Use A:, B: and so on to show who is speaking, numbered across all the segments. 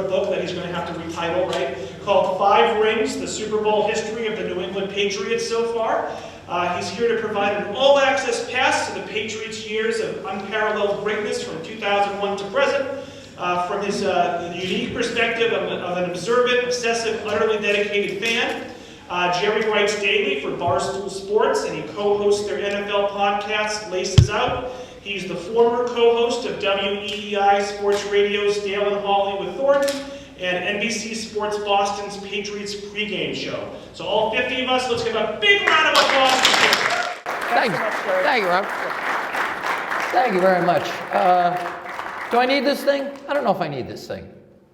A: a book that he's going to have to retitle, right? Called 5 Rings, the Super Bowl History of the New England Patriots so far. He's here to provide an all-access pass to the Patriots' years of unparalleled greatness from 2001 to present. From his unique perspective of an observant, obsessive, utterly dedicated fan. Jerry writes daily for Barstool Sports, and he co-hosts their NFL podcast, Laces Out. He's the former co-host of WEEI Sports Radio's Dale and Hawley with Thornton, and NBC Sports Boston's Patriots pregame show. So all 50 of us, let's give a big round of applause to Jerry.
B: Thank you, Rob. Thank you very much. Do I need this thing? I don't know if I need this thing,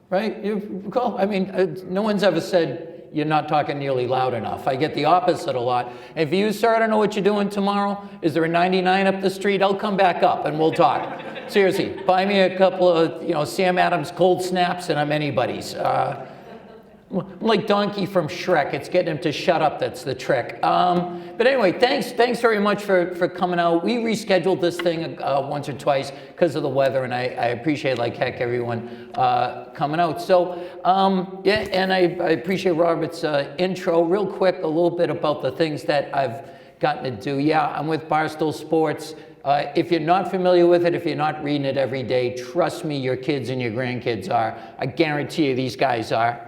B: right? I mean, no one's ever said you're not talking nearly loud enough. I get the opposite a lot. If you, sir, I don't know what you're doing tomorrow, is there a 99 up the street? I'll come back up and we'll talk. Seriously, buy me a couple of, Sam Adams cold snaps and I'm anybody's. I'm like Donkey from Shrek. It's getting him to shut up that's the trick. But anyway, thanks very much for coming out. We rescheduled this thing once or twice because of the weather, and I appreciate like heck everyone coming out. So yeah, and I appreciate Robert's intro. Real quick, a little bit about the things that I've gotten to do. Yeah, I'm with Barstool Sports. If you're not familiar with it, if you're not reading it every day, trust me, your kids and your grandkids are. I guarantee you these guys are.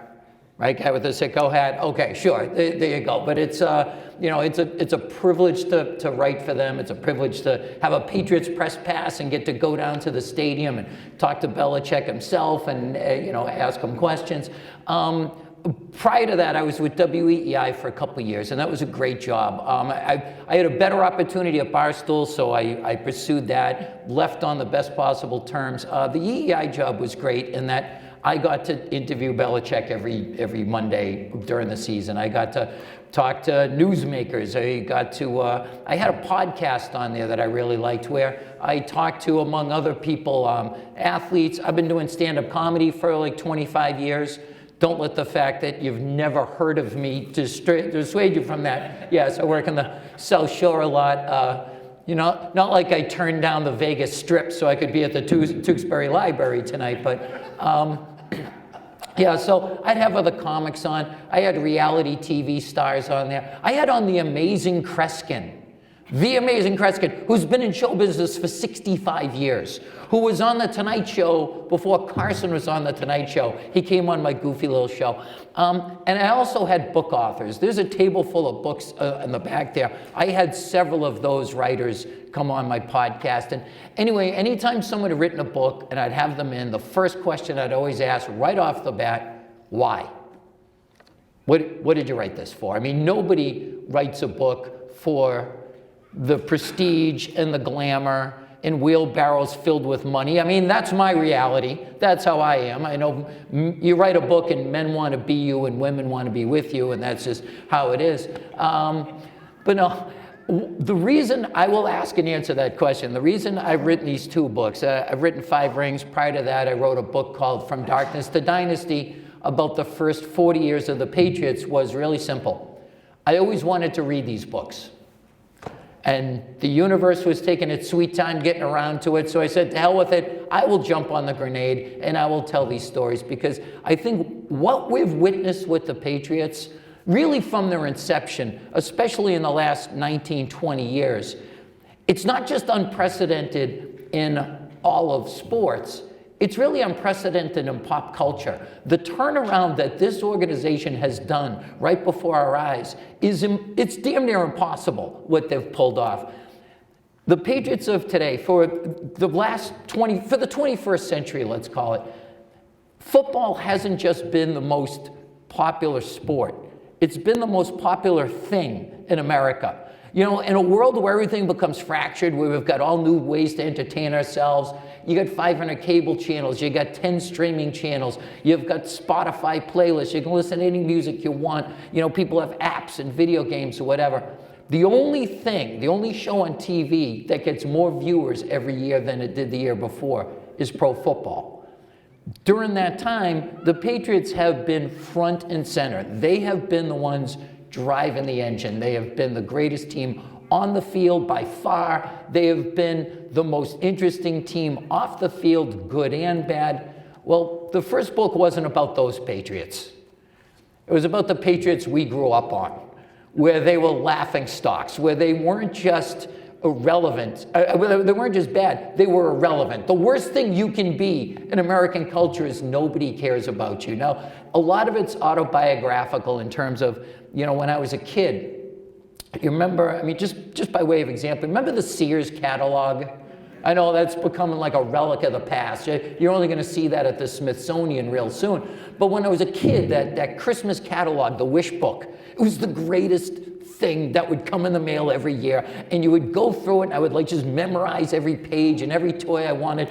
B: Right, guy with the sicko hat. Okay, sure, there you go. But it's it's a privilege to write for them. It's a privilege to have a Patriots press pass and get to go down to the stadium and talk to Belichick himself and ask him questions. Prior to that, I was with WEEI for a couple of years, and that was a great job. I had a better opportunity at Barstool, so I pursued that. Left on the best possible terms. The EEI job was great in that I got to interview Belichick every Monday during the season. I got to talk to newsmakers. I had a podcast on there that I really liked where I talked to, among other people, athletes. I've been doing stand-up comedy for like 25 years. Don't let the fact that you've never heard of me dissuade you from that. Yes, I work on the South Shore a lot. Not like I turned down the Vegas Strip so I could be at the Tewksbury Library tonight, but yeah, so I'd have other comics on. I had reality TV stars on there. I had on the amazing Kreskin, who's been in show business for 65 years, who was on The Tonight Show before Carson was on The Tonight Show. He came on my goofy little show. And I also had book authors. There's a table full of books in the back there. I had several of those writers come on my podcast. And anyway, anytime someone had written a book and I'd have them in, the first question I'd always ask right off the bat, why? What did you write this for? I mean, nobody writes a book for the prestige and the glamour and wheelbarrows filled with money. I mean, that's my reality. That's how I am. I know you write a book and men want to be you and women want to be with you, and that's just how it is. But no, the reason I will ask and answer that question, the reason I've written these 2 books, I've written 5 Rings. Prior to that, I wrote a book called From Darkness to Dynasty about the first 40 years of the Patriots, was really simple. I always wanted to read these books. And the universe was taking its sweet time getting around to it, so I said, to hell with it, I will jump on the grenade and I will tell these stories, because I think what we've witnessed with the Patriots, really from their inception, especially in the last 19, 20 years, it's not just unprecedented in all of sports, it's really unprecedented in pop culture. The turnaround that this organization has done right before our eyes it's damn near impossible what they've pulled off. The Patriots of today, for the 21st century, let's call it, football hasn't just been the most popular sport. It's been the most popular thing in America. In a world where everything becomes fractured, where we've got all new ways to entertain ourselves, you got 500 cable channels, you got 10 streaming channels, you've got Spotify playlists, you can listen to any music you want, people have apps and video games or whatever. The only show on TV that gets more viewers every year than it did the year before is pro football. During that time, the Patriots have been front and center. They have been the ones driving the engine. They have been the greatest team on the field by far. They have been the most interesting team off the field, good and bad. Well, the first book wasn't about those Patriots. It was about the Patriots we grew up on, where they were laughing stocks, where they weren't just irrelevant. They weren't just bad, they were irrelevant. The worst thing you can be in American culture is nobody cares about you. Now, a lot of it's autobiographical in terms of, you know, when I was a kid, you remember, I mean, just by way of example, remember the Sears catalog? I know that's becoming like a relic of the past. You're only going to see that at the Smithsonian real soon. But when I was a kid, that Christmas catalog, the Wish Book, it was the greatest thing that would come in the mail every year. And you would go through it, and I would like just memorize every page and every toy I wanted.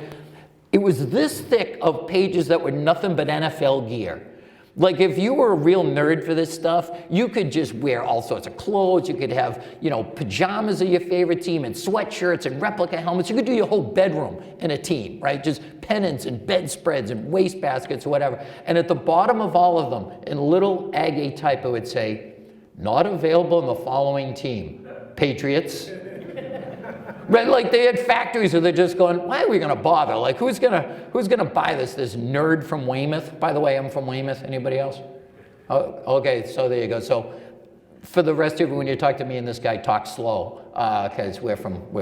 B: It was this thick of pages that were nothing but NFL gear. Like if you were a real nerd for this stuff, you could just wear all sorts of clothes. You could have, you know, pajamas of your favorite team and sweatshirts and replica helmets. You could do your whole bedroom in a team, right? Just pennants and bedspreads and wastebaskets or whatever. And at the bottom of all of them, in little Aggie type, it would say, not available in the following team. Patriots. Right, like they had factories where they're just going, why are we going to bother? Like, who's gonna buy this nerd from Weymouth? By the way, I'm from Weymouth. Anybody else? Oh, okay, so there you go. So for the rest of you, when you talk to me and this guy, talk slow, because we're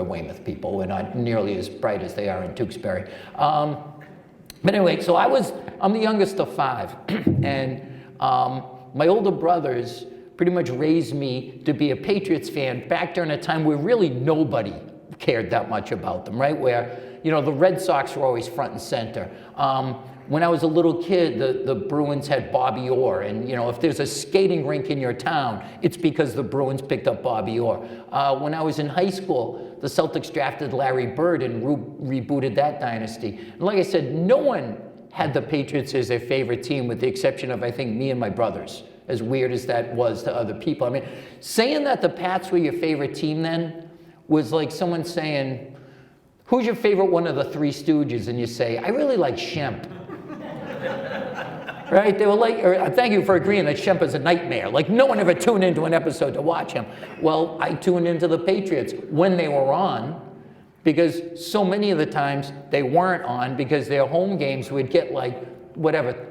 B: Weymouth people. We're not nearly as bright as they are in Tewksbury. But anyway, so I'm the youngest of 5, and my older brothers pretty much raised me to be a Patriots fan back during a time where really nobody cared that much about them, right? Where, you know, the Red Sox were always front and center. When I was a little kid, the Bruins had Bobby Orr, and, you know, if there's a skating rink in your town, it's because the Bruins picked up Bobby Orr. When I was in high school, the Celtics drafted Larry Bird and rebooted that dynasty. And like I said, no one had the Patriots as their favorite team, with the exception of, I think, me and my brothers, as weird as that was to other people. I mean, saying that the Pats were your favorite team then was like someone saying, who's your favorite one of the Three Stooges? And you say, I really like Shemp. Right? They were like, or, thank you for agreeing that Shemp is a nightmare. Like, no one ever tuned into an episode to watch him. Well, I tuned into the Patriots when they were on, because so many of the times they weren't on, because their home games would get like, whatever,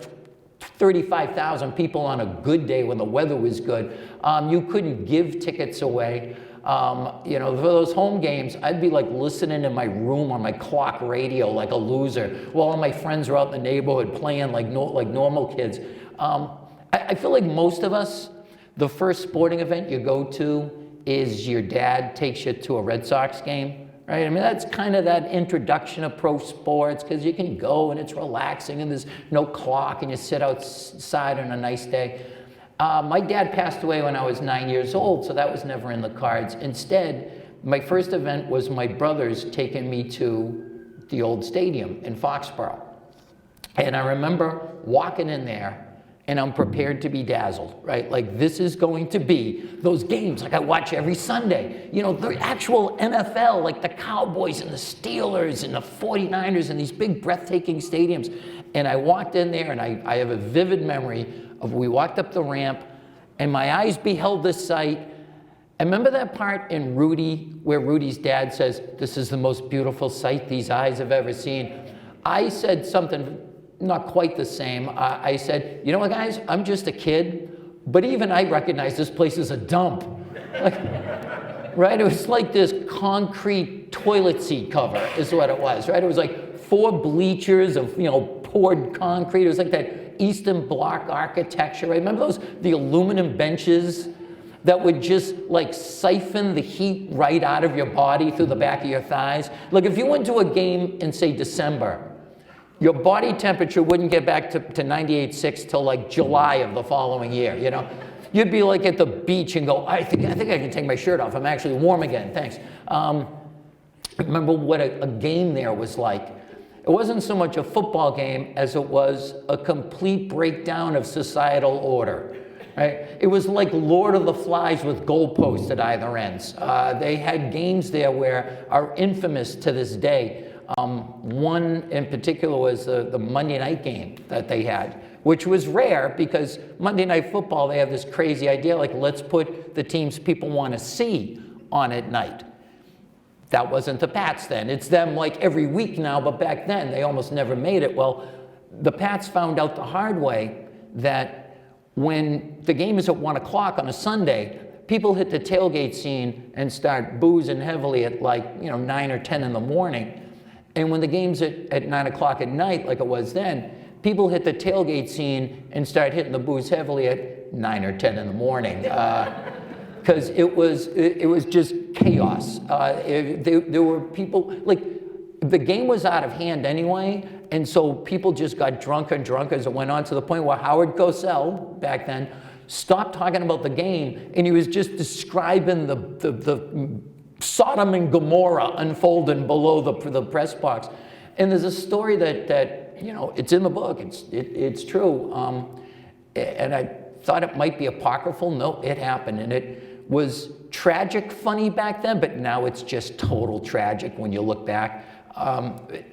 B: 35,000 people on a good day when the weather was good. You couldn't give tickets away. You know, for those home games, I'd be like listening in my room on my clock radio like a loser, while all my friends were out in the neighborhood playing like normal kids. I feel like most of us, the first sporting event you go to is your dad takes you to a Red Sox game, right? I mean, that's kind of that introduction of pro sports, because you can go and it's relaxing and there's no clock and you sit outside on a nice day. My dad passed away when I was 9 years old, so that was never in the cards. Instead, my first event was my brothers taking me to the old stadium in Foxborough. And I remember walking in there, and I'm prepared to be dazzled, right? Like, this is going to be those games like I watch every Sunday. You know, the actual NFL, like the Cowboys and the Steelers and the 49ers and these big breathtaking stadiums. And I walked in there, and I have a vivid memory of we walked up the ramp, and my eyes beheld this sight. And remember that part in Rudy, where Rudy's dad says, this is the most beautiful sight these eyes have ever seen? I said something not quite the same. I said, you know what, guys, I'm just a kid, but even I recognize this place is a dump. Like, right? It was like this concrete toilet seat cover is what it was, right? It was like 4 bleachers of, you know, poured concrete. It was like that Eastern Bloc architecture, right? Remember the aluminum benches that would just like siphon the heat right out of your body through the back of your thighs? Like, if you went to a game in, say, December, your body temperature wouldn't get back to 98.6 till like July of the following year, you know? You'd be like at the beach and go, I think I can take my shirt off. I'm actually warm again, thanks. Remember what a game there was like. It wasn't so much a football game as it was a complete breakdown of societal order, right? It was like Lord of the Flies with goalposts at either ends. They had games there where are infamous to this day. One in particular was the Monday night game that they had, which was rare because Monday Night Football, they have this crazy idea, like, let's put the teams people want to see on at night. That wasn't the Pats then. It's them like every week now, but back then they almost never made it. Well, the Pats found out the hard way that when the game is at 1 o'clock on a Sunday, people hit the tailgate scene and start boozing heavily at 9 or 10 in the morning. And when the game's at 9 o'clock at night, like it was then, people hit the tailgate scene and start hitting the booze heavily at 9 or 10 in the morning. Because it was just chaos. There were people, the game was out of hand anyway, and so people just got drunker and drunker as it went on, to the point where Howard Cosell, back then, stopped talking about the game, and he was just describing the Sodom and Gomorrah unfolding below the press box. And there's a story that it's in the book, it's true, and I thought it might be apocryphal. No, it happened, and it was tragic funny back then, but now it's just total tragic when you look back.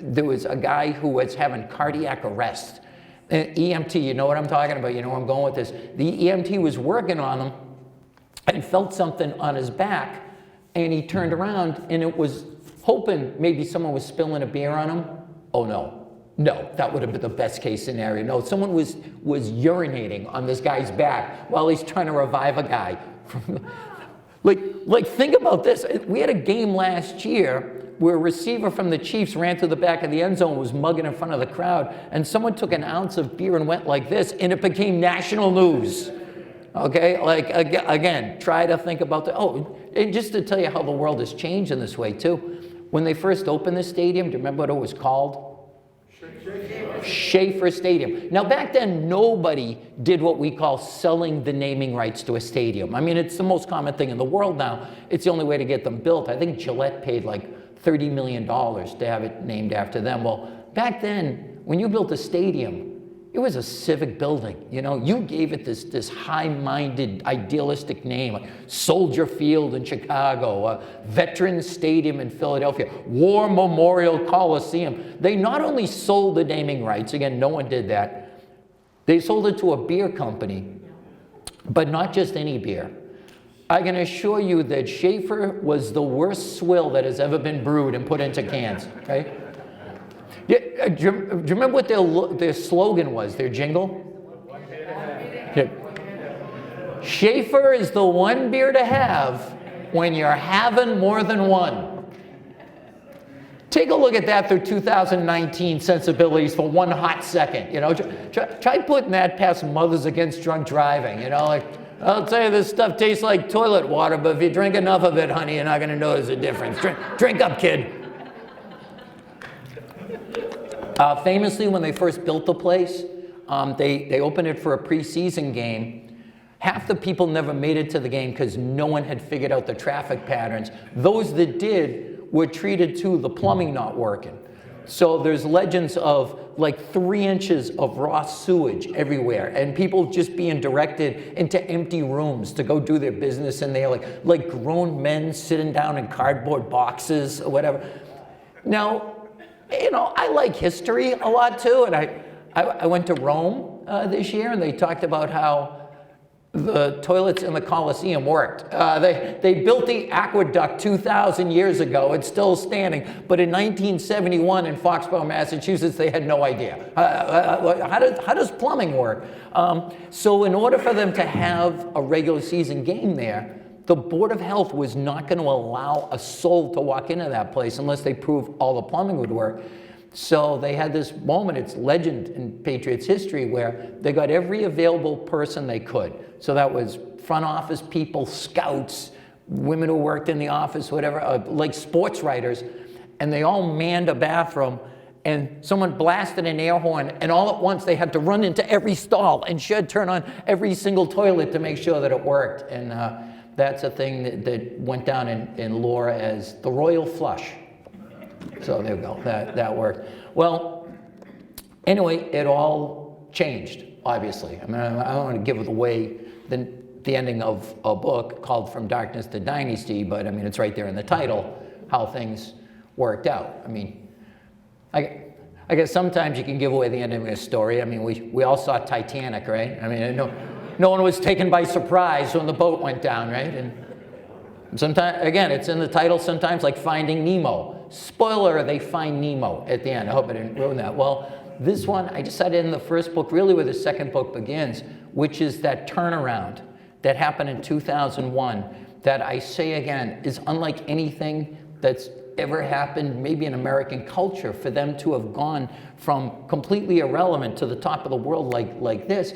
B: There was a guy who was having cardiac arrest. EMT, you know what I'm talking about, you know where I'm going with this. The EMT was working on him and felt something on his back, and he turned around and it was hoping maybe someone was spilling a beer on him. Oh no, that would have been the best case scenario. No, someone was urinating on this guy's back while he's trying to revive a guy. Think about this. We had a game last year where a receiver from the Chiefs ran through the back of the end zone, was mugging in front of the crowd, and someone took an ounce of beer and went like this, and it became national news. Okay, again, try to think about and just to tell you how the world has changed in this way too. When they first opened this stadium, do you remember what it was called? Schaefer Stadium. Now back then, nobody did what we call selling the naming rights to a stadium. I mean, it's the most common thing in the world now. It's the only way to get them built. I think Gillette paid $30 million to have it named after them. Well, back then, when you built a stadium, it was a civic building. You gave it this high-minded, idealistic name, like Soldier Field in Chicago, Veterans Stadium in Philadelphia, War Memorial Coliseum. They not only sold the naming rights, again, no one did that, they sold it to a beer company, but not just any beer. I can assure you that Schaefer was the worst swill that has ever been brewed and put into cans, right? Yeah, do you remember what their slogan was, their jingle? Yeah. Schaefer is the one beer to have when you're having more than one. Take a look at that through 2019 sensibilities for one hot second. Try putting that past Mothers Against Drunk Driving. I'll tell you, this stuff tastes like toilet water, but if you drink enough of it, honey, you're not going to notice a difference. Drink up, kid. Famously, when they first built the place, they opened it for a preseason game. Half the people never made it to the game because no one had figured out the traffic patterns. Those that did were treated to the plumbing not working. So there's legends of 3 inches of raw sewage everywhere, and people just being directed into empty rooms to go do their business in there, like grown men sitting down in cardboard boxes or whatever. Now, I like history a lot too, and I went to Rome this year, and they talked about how the toilets in the Colosseum worked. They built the aqueduct 2,000 years ago. It's still standing. But in 1971 in Foxborough, Massachusetts, they had no idea. How does plumbing work? So in order for them to have a regular season game there, the Board of Health was not going to allow a soul to walk into that place unless they proved all the plumbing would work. So they had this moment, it's legend in Patriots history, where they got every available person they could. So that was front office people, scouts, women who worked in the office, whatever, like sports writers, and they all manned a bathroom, and someone blasted an air horn, and all at once they had to run into every stall and should turn on every single toilet to make sure that it worked. And that's a thing that went down in lore as the royal flush. So there we go, that worked. Well, anyway, it all changed, obviously. I mean, I don't want to give away the ending of a book called From Darkness to Dynasty, but I mean, it's right there in the title, how things worked out. I mean, I guess sometimes you can give away the ending of a story. I mean, we all saw Titanic, right? I mean, no one was taken by surprise when the boat went down, right? And sometimes, again, it's in the title sometimes, like Finding Nemo. Spoiler, they find Nemo at the end. I hope I didn't ruin that. Well, this one, I decided in the first book, really where the second book begins, which is that turnaround that happened in 2001, that I say again, is unlike anything that's ever happened maybe in American culture, for them to have gone from completely irrelevant to the top of the world like this.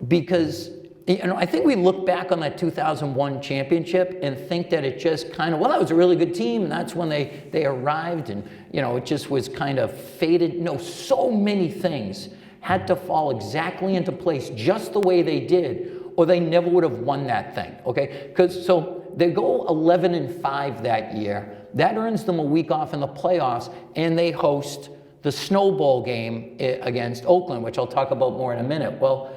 B: Because, you know, I think we look back on that 2001 championship and think that it just kind of, well, that was a really good team, and that's when they arrived, and, you know, it just was kind of faded. No, so many things had to fall exactly into place just the way they did, or they never would have won that thing, okay? So they go 11-5 that year. That earns them a week off in the playoffs, and they host the snowball game against Oakland, which I'll talk about more in a minute. Well,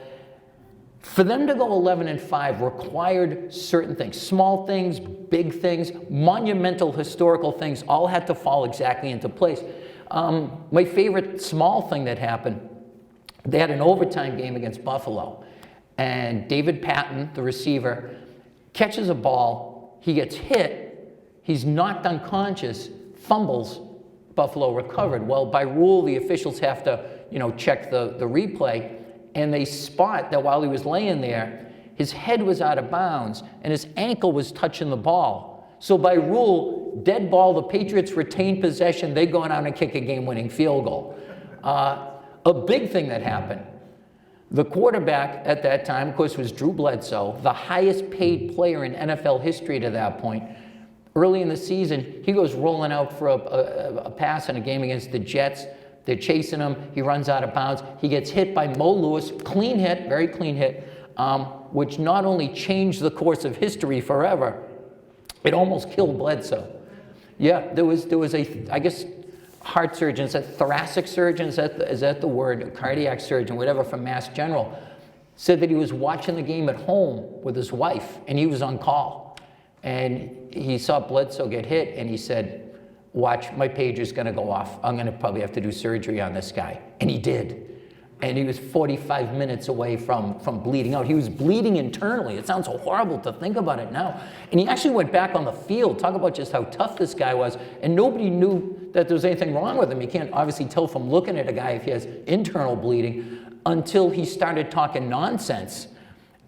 B: for them to go 11-5 required certain things, small things, big things, monumental historical things, all had to fall exactly into place. My favorite small thing that happened, they had an overtime game against Buffalo, and David Patton, the receiver, catches a ball, he gets hit, he's knocked unconscious, fumbles, Buffalo recovered. Well, by rule, the officials have to, you know, check the replay, and they spot that while he was laying there, his head was out of bounds and his ankle was touching the ball. So by rule, dead ball, the Patriots retain possession, they go down and kick a game-winning field goal. A big thing that happened, the quarterback at that time, of course, was Drew Bledsoe, the highest paid player in NFL history to that point. Early in the season, he goes rolling out for a pass in a game against the Jets. They're chasing him. He runs out of bounds. He gets hit by Mo Lewis. Clean hit, very clean hit, which not only changed the course of history forever, it almost killed Bledsoe. Yeah, there was a, I guess, heart surgeon, is that thoracic surgeon, is that the word, a cardiac surgeon, whatever, from Mass General, said that he was watching the game at home with his wife, and he was on call. And he saw Bledsoe get hit, and he said, watch, my pager's gonna go off. I'm gonna probably have to do surgery on this guy. And he did. And he was 45 minutes away from bleeding out. He was bleeding internally. It sounds so horrible to think about it now. And he actually went back on the field. Talk about just how tough this guy was. And nobody knew that there was anything wrong with him. You can't obviously tell from looking at a guy if he has internal bleeding until he started talking nonsense.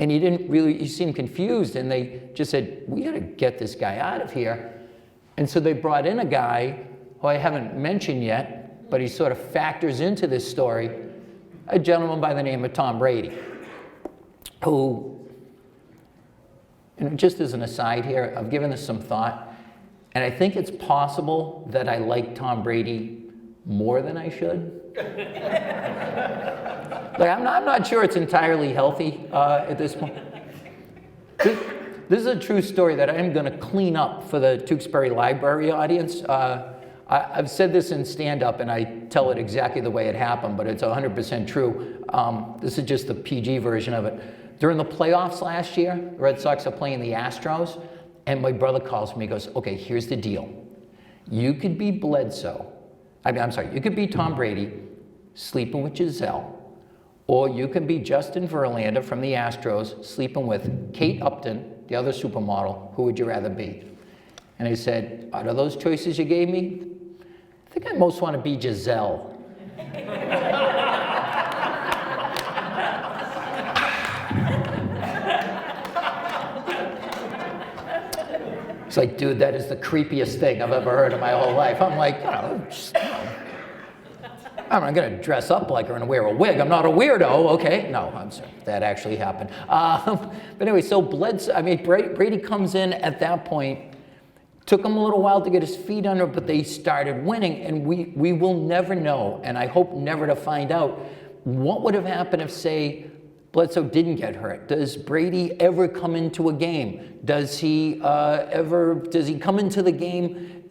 B: And he seemed confused. And they just said, we gotta get this guy out of here. And so they brought in a guy who I haven't mentioned yet, but he sort of factors into this story, a gentleman by the name of Tom Brady, who, and just as an aside here, I've given this some thought, and I think it's possible that I like Tom Brady more than I should. Like, I'm not sure it's entirely healthy at this point. This is a true story that I'm going to clean up for the Tewksbury Library audience. I've said this in stand-up, and I tell it exactly the way it happened, but it's 100% true. This is just the PG version of it. During the playoffs last year, the Red Sox are playing the Astros, and my brother calls me and goes, okay, here's the deal. You could be Bledsoe. You could be Tom Brady sleeping with Giselle, or you can be Justin Verlander from the Astros sleeping with Kate Upton, the other supermodel. Who would you rather be? And I said, out of those choices you gave me, I think I most want to be Giselle. It's like, dude, that is the creepiest thing I've ever heard in my whole life. I'm like, I'm not going to dress up like her and wear a wig. I'm not a weirdo, okay? No, I'm sorry. That actually happened. But anyway, so Brady comes in at that point. Took him a little while to get his feet under, but they started winning, and we will never know, and I hope never to find out, what would have happened if, say, Bledsoe didn't get hurt. Does Brady ever come into a game? Does he come into the game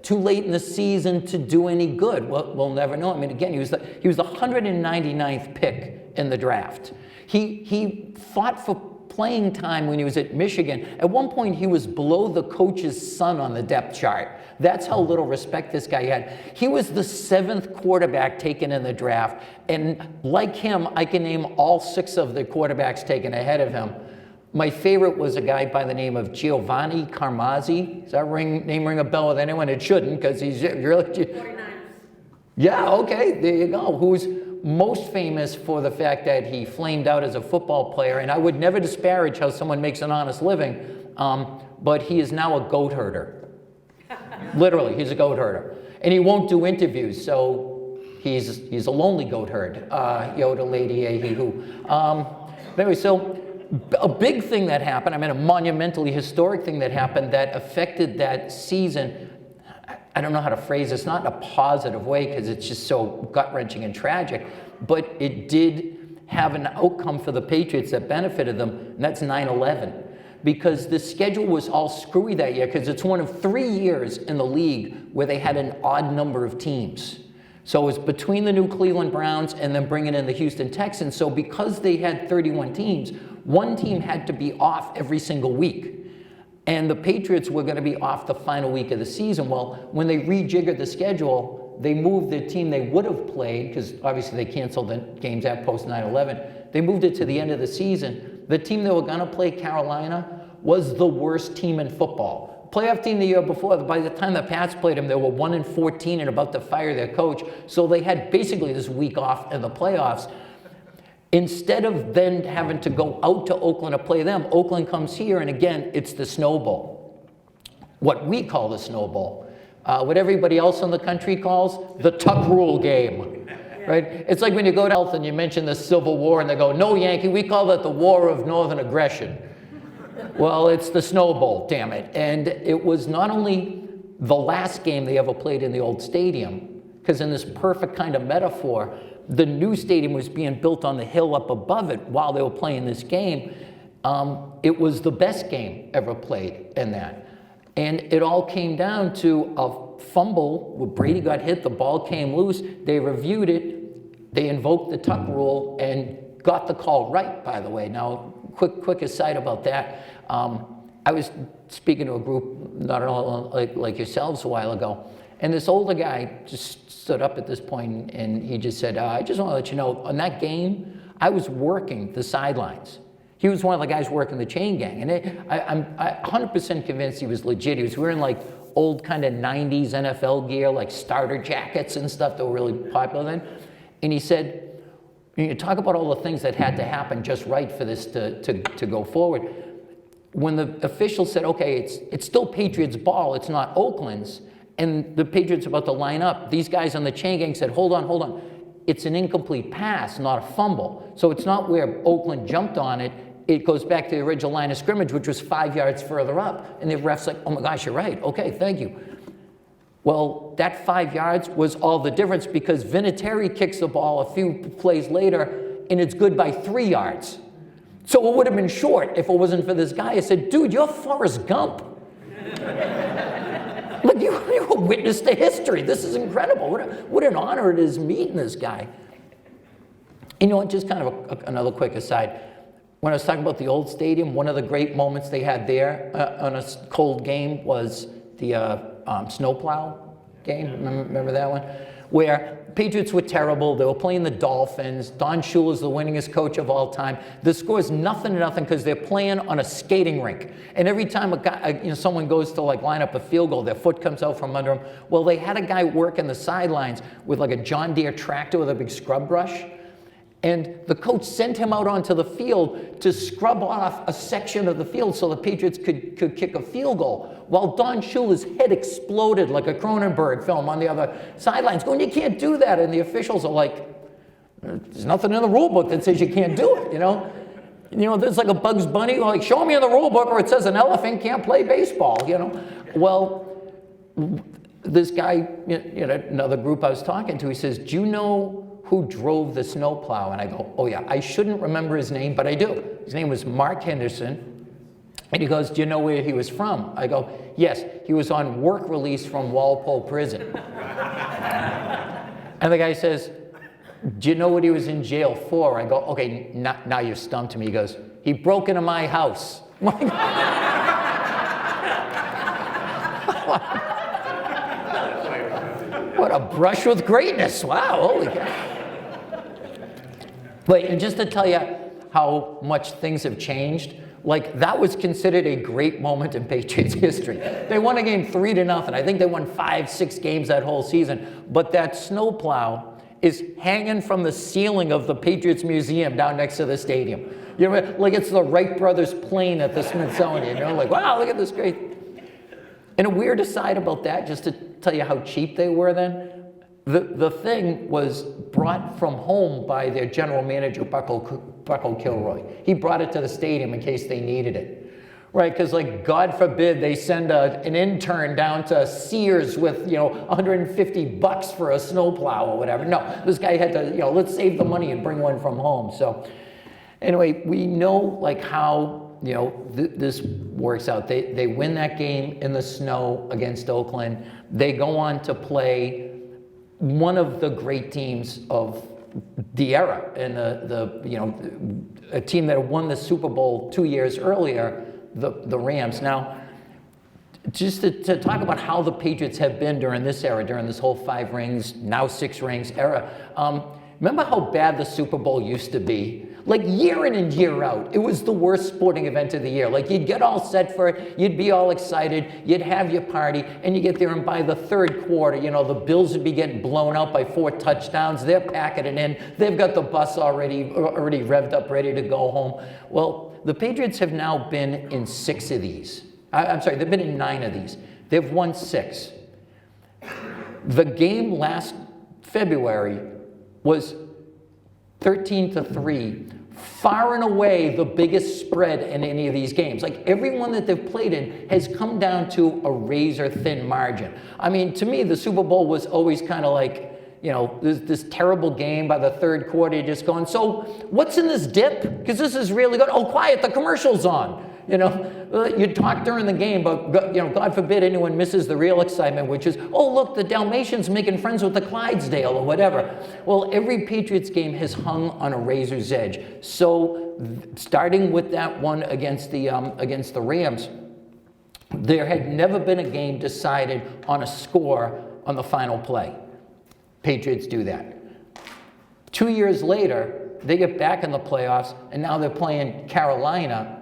B: too late in the season to do any good? We'll never know. I mean, again, he was the 199th pick in the draft. He fought for playing time when he was at Michigan. At one point, he was below the coach's son on the depth chart. That's how little respect this guy had. He was the 7th quarterback taken in the draft, and like him, I can name all 6 of the quarterbacks taken ahead of him. My favorite was a guy by the name of Giovanni Carmazzi. Does that name ring a bell with anyone? It shouldn't, because he's really... Yeah, okay, there you go. Who's most famous for the fact that he flamed out as a football player, and I would never disparage how someone makes an honest living, but he is now a goat herder. Literally, he's a goat herder. And he won't do interviews, so he's a lonely goat herd. Yoda, lady, hoo. Anyway, so a big thing that happened, I mean a monumentally historic thing that happened that affected that season, I don't know how to phrase it, it's not in a positive way because it's just so gut-wrenching and tragic, but it did have an outcome for the Patriots that benefited them, and that's 9/11. Because the schedule was all screwy that year, because it's one of 3 years in the league where they had an odd number of teams. So it was between the new Cleveland Browns and then bringing in the Houston Texans. So because they had 31 teams, one team had to be off every single week. And the Patriots were going to be off the final week of the season. Well, when they rejiggered the schedule, they moved the team they would have played, because obviously they canceled the games at post 9/11. They moved it to the end of the season. The team they were going to play, Carolina, was the worst team in football. Playoff team the year before, by the time the Pats played them, they were 1-14 and about to fire their coach. So they had basically this week off in the playoffs. Instead of then having to go out to Oakland to play them, Oakland comes here, and again, it's the Snow Bowl. What we call the Snow Bowl. What everybody else in the country calls the Tuck Rule game. Right? It's like when you go to health and you mention the Civil War and they go, no, Yankee, we call that the War of Northern Aggression. Well, it's the Snow Bowl, damn it. And it was not only the last game they ever played in the old stadium, because in this perfect kind of metaphor, the new stadium was being built on the hill up above it while they were playing this game. It was the best game ever played in that. And it all came down to a fumble where Brady got hit, the ball came loose, they reviewed it, they invoked the Tuck Rule and got the call right, by the way. Now, quick aside about that. I was speaking to a group, not at all like yourselves a while ago, and this older guy just stood up at this point and he just said, I just want to let you know, on that game, I was working the sidelines. He was one of the guys working the chain gang, and I'm 100% convinced he was legit. He was wearing like old kind of 90s NFL gear, like starter jackets and stuff that were really popular then. And he said, you talk about all the things that had to happen just right for this to go forward. When the official said, okay, it's still Patriots ball, it's not Oakland's, and the Patriots about to line up, these guys on the chain gang said, hold on. It's an incomplete pass, not a fumble. So it's not where Oakland jumped on it. It goes back to the original line of scrimmage, which was 5 yards further up. And the ref's like, oh my gosh, you're right. Okay, thank you. Well, that 5 yards was all the difference because Vinatieri kicks the ball a few plays later, and it's good by 3 yards. So it would have been short if it wasn't for this guy. I said, dude, you're Forrest Gump. Look, you're a witness to history. This is incredible. What an honor it is meeting this guy. You know what, just kind of another quick aside. When I was talking about the old stadium, one of the great moments they had there on a cold game was the snowplow game. Remember that one? Where Patriots were terrible. They were playing the Dolphins. Don Shula's the winningest coach of all time. The score is 0-0 because they're playing on a skating rink. And every time a guy, someone goes to like line up a field goal, their foot comes out from under them. Well, they had a guy working the sidelines with like a John Deere tractor with a big scrub brush. And the coach sent him out onto the field to scrub off a section of the field so the Patriots could kick a field goal. While Don Shula's head exploded like a Cronenberg film on the other sidelines, going, you can't do that. And the officials are like, there's nothing in the rule book that says you can't do it, there's like a Bugs Bunny, like, show me in the rule book where it says an elephant can't play baseball, Well, this guy, another group I was talking to, he says, do you know who drove the snowplow? And I go, oh yeah, I shouldn't remember his name, but I do. His name was Mark Henderson. And he goes, do you know where he was from? I go, yes, he was on work release from Walpole Prison. And the guy says, do you know what he was in jail for? I go, okay, now you've stumped me. He goes, he broke into my house. What a brush with greatness. Wow, holy cow. But and just to tell you how much things have changed, like that was considered a great moment in Patriots history. They won a game 3-0. I think they won 5-6 games that whole season. But that snowplow is hanging from the ceiling of the Patriots Museum down next to the stadium. You know, like it's the Wright brothers plane at the Smithsonian. You know, like, wow, look at this great. And a weird aside about that, just to tell you how cheap they were then, the thing was brought from home by their general manager, Buckle Kilroy. He brought it to the stadium in case they needed it. Right, because like, God forbid they send an intern down to Sears with, you know, $150 for a snowplow or whatever. No, this guy had to, you know, let's save the money and bring one from home. So anyway, we know like how, you know, this works out. They win that game in the snow against Oakland. They go on to play one of the great teams of the era, and you know, a team that won the Super Bowl 2 years earlier, the Rams. Now, just to talk about how the Patriots have been during this era, during this whole 5 rings, now 6 rings era. Remember how bad the Super Bowl used to be? Like year in and year out, it was the worst sporting event of the year. Like you'd get all set for it, you'd be all excited, you'd have your party, and you get there and by the third quarter, you know, the Bills would be getting blown out by 4 touchdowns, they're packing it in, they've got the bus already revved up, ready to go home. Well, the Patriots have now been in 6 of these. I'm sorry, they've been in 9 of these. They've won 6. The game last February was 13-3, far and away the biggest spread in any of these games. Like every one that they've played in has come down to a razor-thin margin. I mean, to me, the Super Bowl was always kind of like, you know, this terrible game by the third quarter, you're just going, so what's in this dip? Because this is really good. Oh, quiet, the commercial's on. You know, you talk during the game, but, you know, God forbid anyone misses the real excitement, which is, oh, look, the Dalmatians making friends with the Clydesdale or whatever. Well, every Patriots game has hung on a razor's edge. So starting with that one against the Rams, there had never been a game decided on a score on the final play. Patriots do that. 2 years later, they get back in the playoffs, and now they're playing Carolina.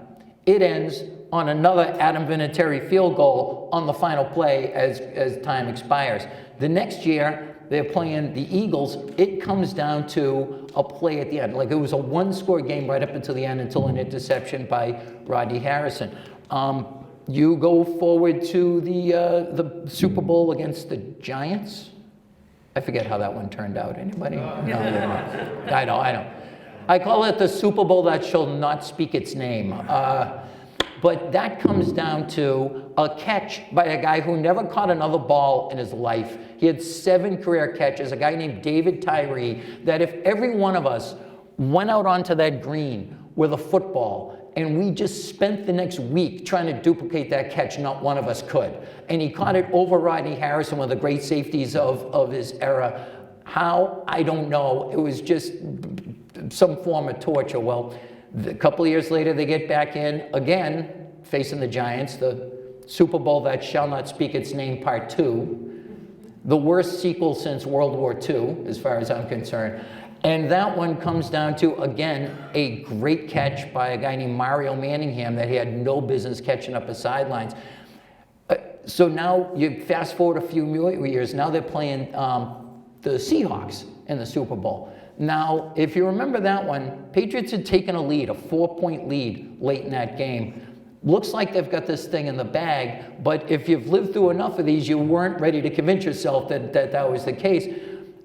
B: It ends on another Adam Vinatieri field goal on the final play as time expires. The next year, they're playing the Eagles. It comes down to a play at the end. Like it was a 1-score game right up until the end, until an interception by Rodney Harrison. You go forward to the Super Bowl against the Giants. I forget how that one turned out. Anybody? No, I know. I call it the Super Bowl that shall not speak its name. But that comes down to a catch by a guy who never caught another ball in his life. He had 7 career catches, a guy named David Tyree, that if every one of us went out onto that green with a football and we just spent the next week trying to duplicate that catch, not one of us could. And he caught it over Rodney Harrison, one of the great safeties of his era. How? I don't know. It was just some form of torture. Well, a couple of years later, they get back in again, facing the Giants, the Super Bowl that shall not speak its name, Part 2. The worst sequel since World War II, as far as I'm concerned. And that one comes down to, again, a great catch by a guy named Mario Manningham that he had no business catching up the sidelines. So now you fast forward a few years, now they're playing the Seahawks in the Super Bowl. Now, if you remember that one, Patriots had taken a lead, a 4-point lead late in that game. Looks like they've got this thing in the bag, but if you've lived through enough of these, you weren't ready to convince yourself that was the case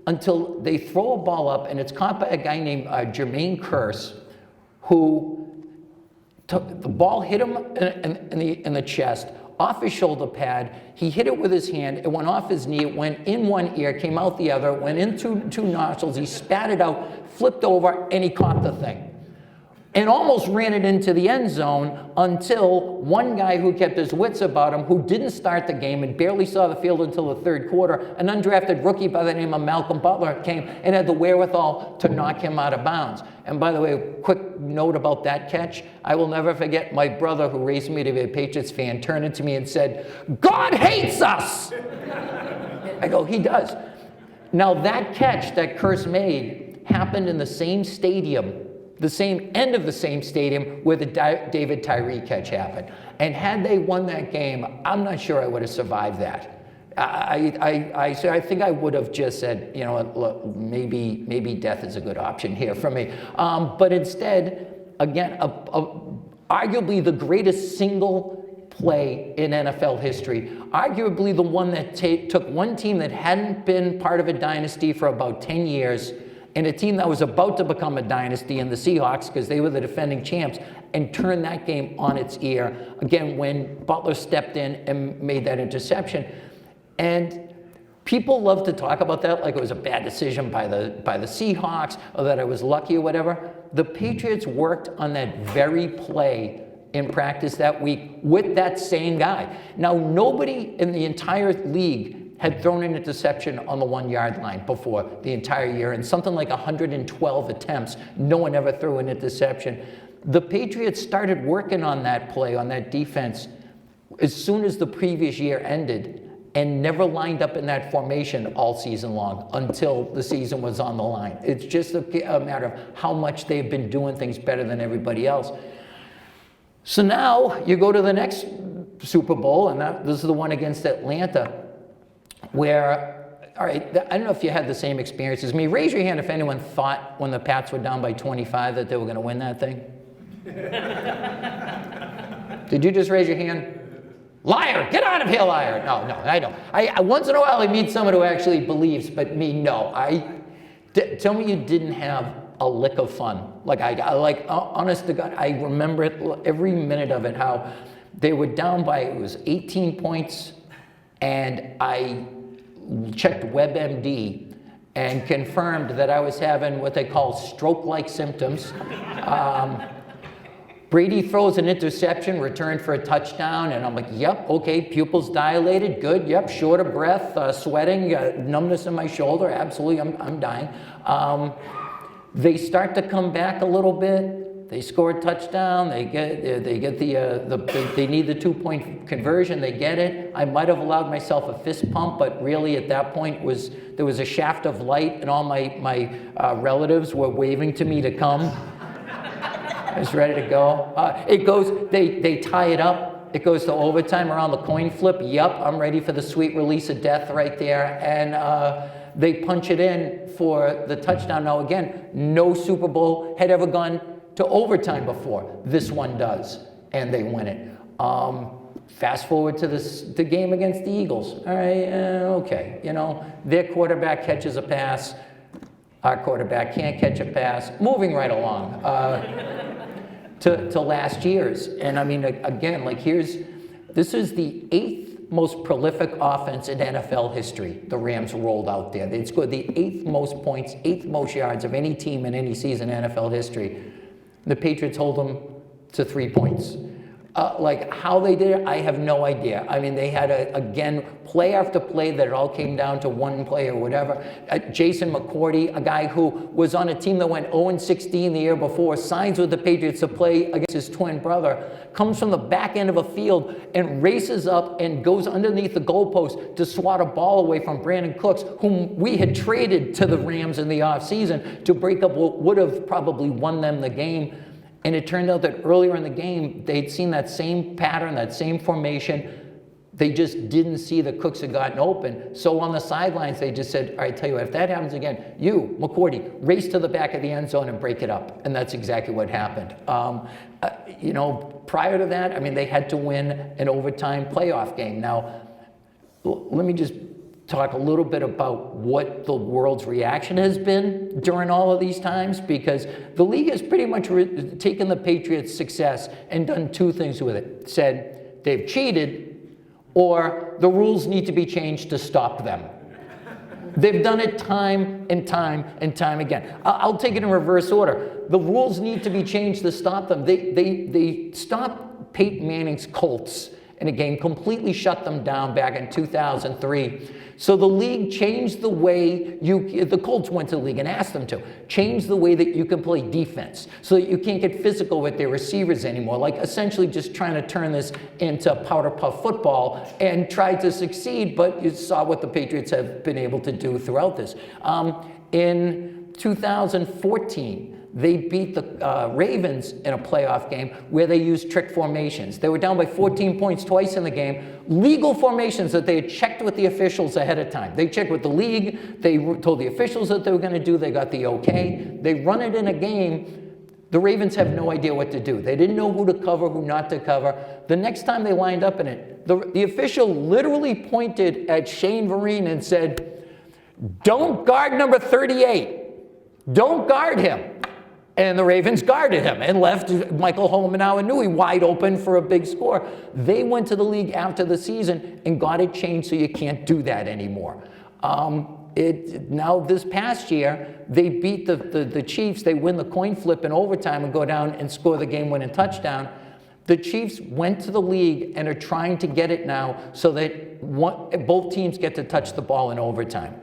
B: until they throw a ball up, and it's caught by a guy named Jermaine Kearse, who took the ball, hit him in the chest, off his shoulder pad. He hit it with his hand. It went off his knee. It went in one ear, came out the other, went into 2 nostrils. He spat it out, flipped over, and he caught the thing. And almost ran it into the end zone until one guy who kept his wits about him, who didn't start the game and barely saw the field until the third quarter, an undrafted rookie by the name of Malcolm Butler came and had the wherewithal to knock him out of bounds. And by the way, a quick note about that catch. I will never forget my brother, who raised me to be a Patriots fan, turned to me and said, "God hates us!" I go, he does. Now that catch that Kearse made happened in the same stadium the same end of the same stadium where the David Tyree catch happened. And had they won that game, I'm not sure I would have survived that. So I think I would have just said, you know what, look, maybe death is a good option here for me. But instead, again, arguably the greatest single play in NFL history, arguably the one that took one team that hadn't been part of a dynasty for about 10 years and a team that was about to become a dynasty in the Seahawks because they were the defending champs, and turned that game on its ear, again, when Butler stepped in and made that interception. And people love to talk about that like it was a bad decision by the Seahawks or that I was lucky or whatever. The Patriots worked on that very play in practice that week with that same guy. Now, nobody in the entire league had thrown an interception on the 1-yard line before the entire year. In something like 112 attempts, no one ever threw an interception. The Patriots started working on that play, on that defense, as soon as the previous year ended, and never lined up in that formation all season long until the season was on the line. It's just a matter of how much they've been doing things better than everybody else. So now you go to the next Super Bowl, and this is the one against Atlanta, where, all right, I don't know if you had the same experience as me. Raise your hand if anyone thought when the Pats were down by 25 that they were going to win that thing. Did you just raise your hand? Liar! Get out of here, liar! No, I don't. I once in a while I meet someone who actually believes, but me, no. Tell me you didn't have a lick of fun. Like honest to God, I remember it, every minute of it, how they were down by, it was 18 points, and I checked WebMD and confirmed that I was having what they call stroke-like symptoms. Brady throws an interception, returned for a touchdown, and I'm like, yep, okay, pupils dilated, good, yep, short of breath, sweating, numbness in my shoulder, absolutely, I'm dying. They start to come back a little bit. They score a touchdown. They need the 2-point conversion. They get it. I might have allowed myself a fist pump, but really at that point there was a shaft of light, and all my relatives were waving to me to come. I was ready to go. They tie it up. It goes to overtime around the coin flip. Yep, I'm ready for the sweet release of death right there. And they punch it in for the touchdown. Now again, no Super Bowl had ever gone to overtime before. This one does, and they win it. Fast forward to the game against the Eagles. All right, okay. You know, their quarterback catches a pass. Our quarterback can't catch a pass. Moving right along. To last year's. And I mean, again, like this is the 8th most prolific offense in NFL history the Rams rolled out there. They scored the 8th most points, 8th most yards of any team in any season in NFL history. The Patriots hold them to 3 points. Like how they did it, I have no idea. I mean, they had, again, play after play that it all came down to one play or whatever. Jason McCourty, a guy who was on a team that went 0-16 the year before, signs with the Patriots to play against his twin brother, comes from the back end of a field and races up and goes underneath the goalpost to swat a ball away from Brandon Cooks, whom we had traded to the Rams in the offseason to break up what would have probably won them the game. And it turned out that earlier in the game, they'd seen that same pattern, that same formation. They just didn't see that Cooks had gotten open. So on the sidelines, they just said, all right, tell you what, if that happens again, you, McCourty, race to the back of the end zone and break it up. And that's exactly what happened. You know, prior to that, I mean, they had to win an overtime playoff game. Now, let me just talk a little bit about what the world's reaction has been during all of these times, because the league has pretty much taken the Patriots' success and done two things with it. Said they've cheated, or the rules need to be changed to stop them. They've done it time and time and time again. I'll take it in reverse order. The rules need to be changed to stop them. They stopped Peyton Manning's Colts in a game, completely shut them down back in 2003. So the league changed the way the Colts went to the league and asked them to, change the way that you can play defense so that you can't get physical with their receivers anymore, like essentially just trying to turn this into powder puff football and try to succeed, but you saw what the Patriots have been able to do throughout this. In 2014, they beat the Ravens in a playoff game where they used trick formations. They were down by 14 points twice in the game. Legal formations that they had checked with the officials ahead of time. They checked with the league. They told the officials that they were going to do. They got the okay. They run it in a game. The Ravens have no idea what to do. They didn't know who to cover, who not to cover. The next time they lined up in it, the official literally pointed at Shane Vereen and said, "Don't guard number 38. Don't guard him." And the Ravens guarded him and left Michael Homenauer wide open for a big score. They went to the league after the season and got it changed so you can't do that anymore. Now this past year, they beat the Chiefs. They win the coin flip in overtime and go down and score the game-winning touchdown. The Chiefs went to the league and are trying to get it now so that both teams get to touch the ball in overtime.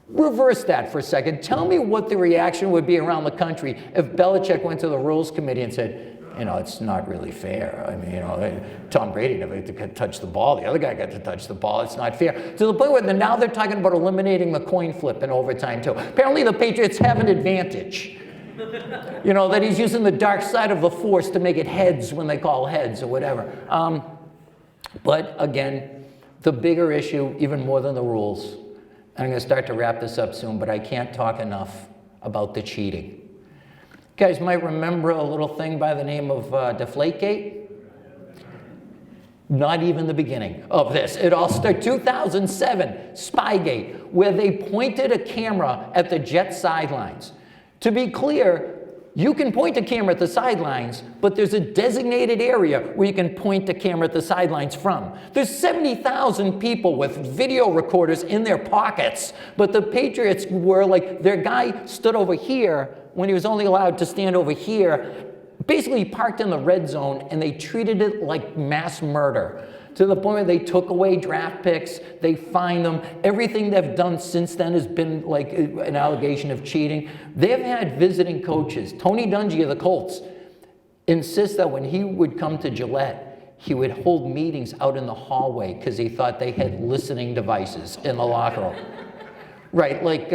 B: Reverse that for a second. Tell me what the reaction would be around the country if Belichick went to the Rules Committee and said, it's not really fair. I mean, Tom Brady never got to touch the ball. The other guy got to touch the ball. It's not fair. To the point where now they're talking about eliminating the coin flip in overtime, too. Apparently, the Patriots have an advantage. That he's using the dark side of the force to make it heads when they call heads or whatever. But again, the bigger issue, even more than the rules, I'm going to start to wrap this up soon, but I can't talk enough about the cheating. You guys might remember a little thing by the name of Deflategate. Not even the beginning of this. It all started 2007, Spygate, where they pointed a camera at the Jets sidelines. To be clear, you can point a camera at the sidelines, but there's a designated area where you can point the camera at the sidelines from. There's 70,000 people with video recorders in their pockets, but the Patriots were like, their guy stood over here when he was only allowed to stand over here. Basically, he parked in the red zone, and they treated it like mass murder, to the point where they took away draft picks, they fined them. Everything they've done since then has been like an allegation of cheating. They've had visiting coaches. Tony Dungy of the Colts insists that when he would come to Gillette, he would hold meetings out in the hallway because he thought they had listening devices in the locker room. Right, like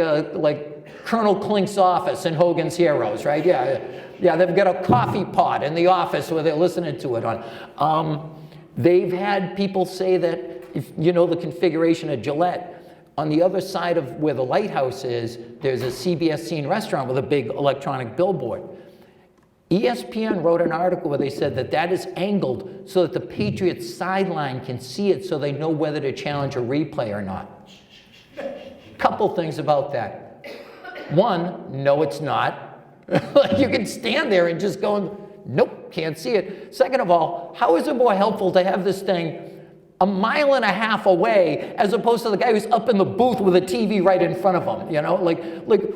B: Colonel Klink's office in Hogan's Heroes, right? Yeah, they've got a coffee pot in the office where they're listening to it on. They've had people say that, if you know the configuration of Gillette, on the other side of where the lighthouse is, there's a CBS Scene restaurant with a big electronic billboard. ESPN wrote an article where they said that is angled so that the Patriots sideline can see it so they know whether to challenge a replay or not. Couple things about that. One, no, it's not. Like you can stand there and just go, nope, can't see it. Second of all, how is it more helpful to have this thing a mile and a half away as opposed to the guy who's up in the booth with a TV right in front of him, Like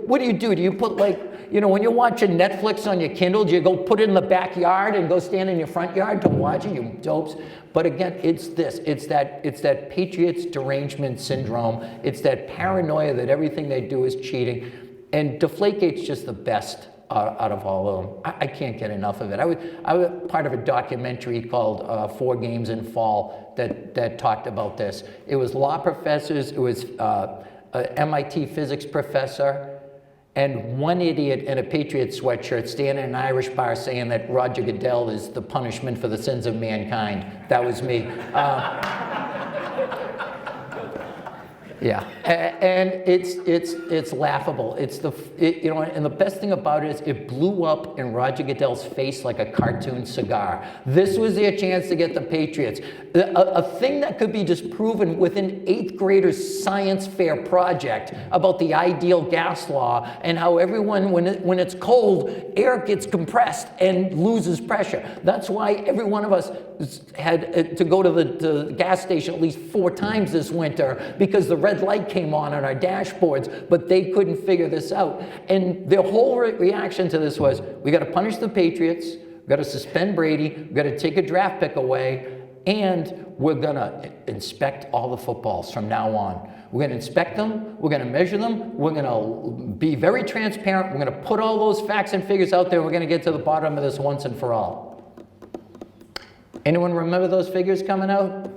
B: what do? Do you put when you're watching Netflix on your Kindle, do you go put it in the backyard and go stand in your front yard to watch it, you dopes? But again, it's that Patriots derangement syndrome. It's that paranoia that everything they do is cheating. And Deflategate's just the best out of all of them. I can't get enough of it. I was part of a documentary called 4 Games in Fall that talked about this. It was law professors, it was an MIT physics professor, and one idiot in a Patriots sweatshirt standing in an Irish bar saying that Roger Goodell is the punishment for the sins of mankind. That was me. Yeah, and it's laughable. And the best thing about it is it blew up in Roger Goodell's face like a cartoon cigar. This was their chance to get the Patriots. A thing that could be disproven with an 8th grader's science fair project about the ideal gas law and how everyone, when it's cold, air gets compressed and loses pressure. That's why every one of us had to go to the gas station at least 4 times this winter because the red light came on our dashboards, but they couldn't figure this out. And their whole reaction to this was, we got to punish the Patriots, we got to suspend Brady, we got to take a draft pick away, and we're going to inspect all the footballs from now on. We're going to inspect them, we're going to measure them, we're going to be very transparent, we're going to put all those facts and figures out there, we're going to get to the bottom of this once and for all. Anyone remember those figures coming out?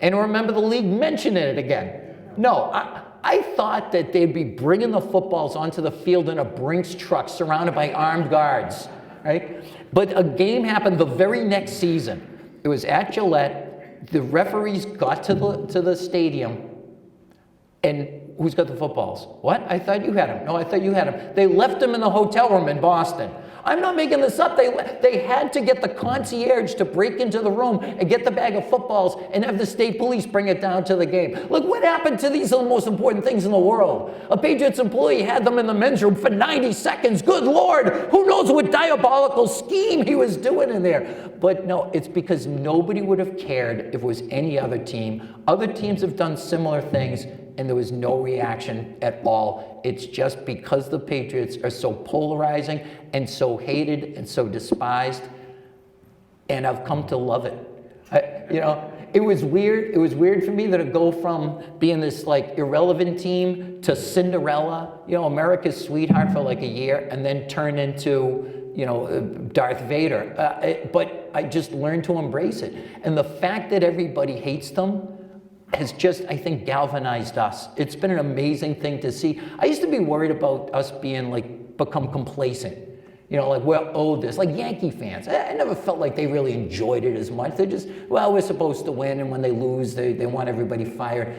B: Anyone remember the league mentioning it again? No, I thought that they'd be bringing the footballs onto the field in a Brinks truck surrounded by armed guards, right? But a game happened the very next season. It was at Gillette. The referees got to the stadium, and who's got the footballs? What? I thought you had them. No, I thought you had them. They left them in the hotel room in Boston. I'm not making this up. They had to get the concierge to break into the room and get the bag of footballs and have the state police bring it down to the game. Look, what happened to these are the most important things in the world? A Patriots employee had them in the men's room for 90 seconds. Good Lord, who knows what diabolical scheme he was doing in there? But no, it's because nobody would have cared if it was any other team. Other teams have done similar things, and there was no reaction at all. It's just because the Patriots are so polarizing and so hated and so despised, and I've come to love it. It was weird. It was weird for me that it go from being this like irrelevant team to Cinderella, America's sweetheart for like a year, and then turn into, Darth Vader. But I just learned to embrace it. And the fact that everybody hates them has just, I think, galvanized us. It's been an amazing thing to see. I used to be worried about us being become complacent. We're owed this, like Yankee fans. I never felt like they really enjoyed it as much. They're just, we're supposed to win, and when they lose, they want everybody fired.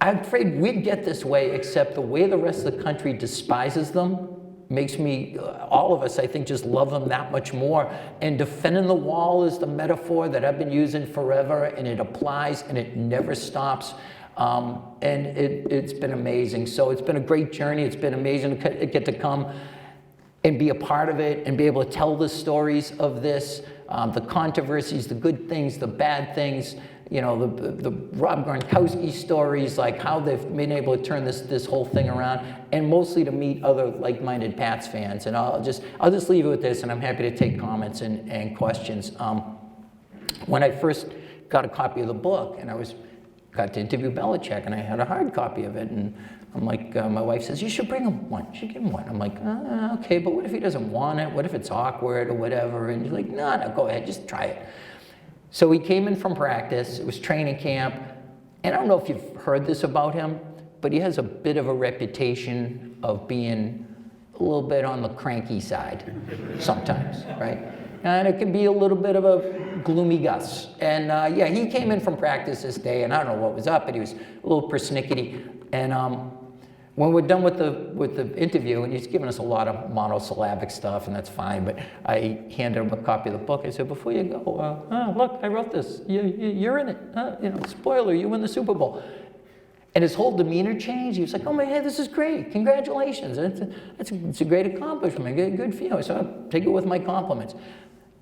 B: I'm afraid we'd get this way, except the way the rest of the country despises them makes me, all of us, I think, just love them that much more. And defending the wall is the metaphor that I've been using forever, and it applies, and it never stops. And it's been amazing. So it's been a great journey. It's been amazing to get to come and be a part of it and be able to tell the stories of this, the controversies, the good things, the bad things, the Rob Gronkowski stories, like how they've been able to turn this whole thing around, and mostly to meet other like-minded Pats fans. And I'll just leave it with this, and I'm happy to take comments and questions. When I first got a copy of the book, and got to interview Belichick, and I had a hard copy of it, and I'm like, my wife says, you should bring him one. You should give him one. I'm like, okay, but what if he doesn't want it? What if it's awkward or whatever? And she's like, no, go ahead, just try it. So he came in from practice. It was training camp. And I don't know if you've heard this about him, but he has a bit of a reputation of being a little bit on the cranky side sometimes, right? And it can be a little bit of a gloomy Gus. And he came in from practice this day, and I don't know what was up, but he was a little persnickety. And when we're done with the interview, and he's given us a lot of monosyllabic stuff, and that's fine, but I handed him a copy of the book. I said, before you go, look, I wrote this. You're in it. Spoiler, you win the Super Bowl. And his whole demeanor changed. He was like, oh, man, this is great. Congratulations. It's a great accomplishment. Good for you. So I'll take it with my compliments.